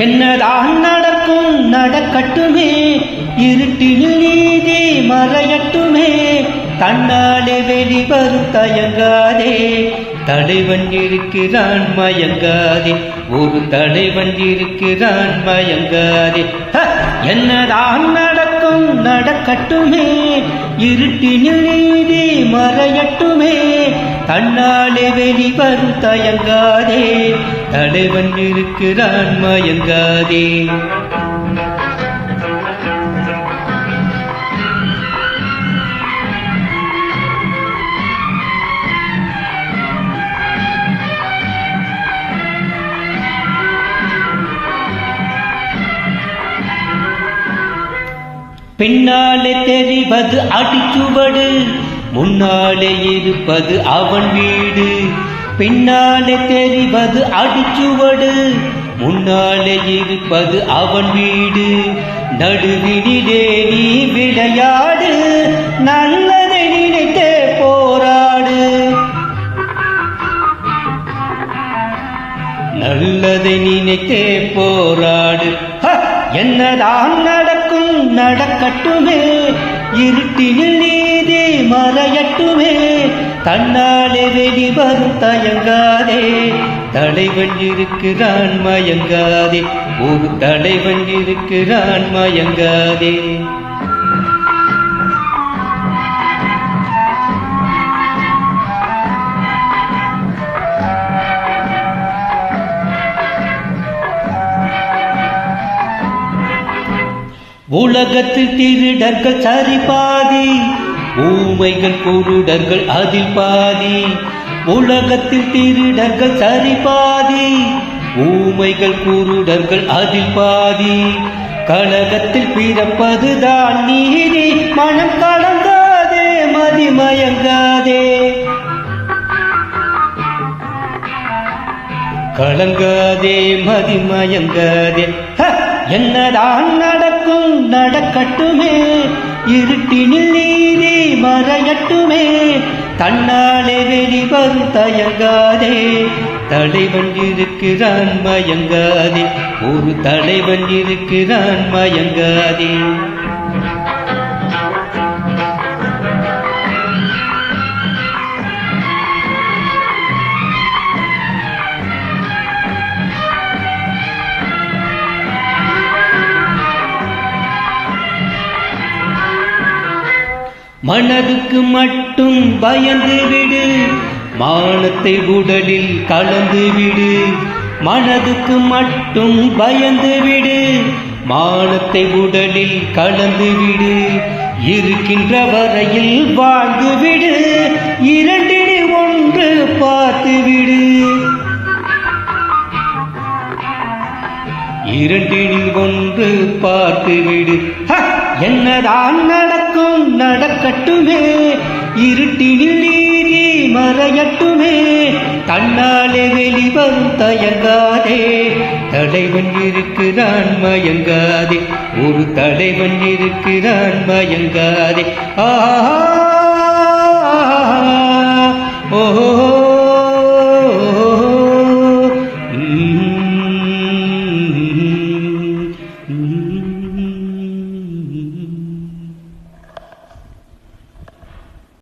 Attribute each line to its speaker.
Speaker 1: என்னதான் நடக்கும் நடக்கட்டுமே, இருட்டினில் நீதி மறையட்டுமே, தன்னாலே வெளிவரும் தயங்காதே, தலைவன் இருக்கிறான் மயங்காதே, ஒரு தலைவன் இருக்கிறான் மயங்காதே. என்னதான் நடக்கும் நடக்கட்டுமே, இருட்டினில் நீதி மறையட்டுமே, தன்னாலே வெளிவரும் தயங்காதே, தலைவன் இருக்கிறான் மயங்காதே. பின்னாலே தெரிவது அடிச்சுவடு, முன்னாலே இருப்பது அவன் வீடு. பின்னாலே தெரிவது அடிச்சுவடு, முன்னாலே இருப்பது அவன் வீடு. நடுவினிலே நீ விளையாடு, நல்லதை நினைத்தே போராடு, நல்லதை நினைத்தே போராடு. என்னதான் நடக்கும் நடக்கட்டுமே, இருட்டினில் நீதி மறையட்டுமே, தன்னாலே வெளிவரும் தயங்காதே, தலைவன் இருக்கிறான் மயங்காதே, ஒரு தலைவன் இருக்கிறான் மயங்காதே. உலகத்தில் திருடர்கள் சரி பாதி, ஊமைகள் குருடர்கள் அதில் பாதி. உலகத்தில் திருடர்கள் சரி பாதி, ஊமைகள் குருடர்கள் அதில் பாதி. கலகத்தில் பிறப்பதுதான் நீதி, மனம் கலங்காதே மதிமயங்காதே, கலங்காதே மதிமயங்காதே. என்னதான் நடக்கும் நடக்கட்டுமே, இருட்டினில் நீதி மறையட்டுமே, தன்னாலே வெளிவரும் தயங்காதே, தலைவன் இருக்கிறான் மயங்காதே, ஒரு தலைவன் இருக்கிறான் மயங்காதே. மனதுக்கு மட்டும் பயந்து விடு, மானத்தை உடலில் கலந்து விடு. மனதுக்கு மட்டும் பயந்து விடு, மானத்தை உடலில் கலந்து விடு. இருக்கின்ற வரையில் வாழ்ந்து விடு, இரண்டில் ஒன்று பார்த்து விடு, இரண்டில் ஒன்று பார்த்து விடு. என்னதான் நடக்கும் நடக்கட்டுமே, இருட்டினில் நீதி மறையட்டுமே, தன்னாலே வெளிவரும் தயங்காதே, தலைவன் இருக்கிறான் மயங்காதே, ஒரு தலைவன் இருக்கிறான் மயங்காதே. ஆஹா ஓ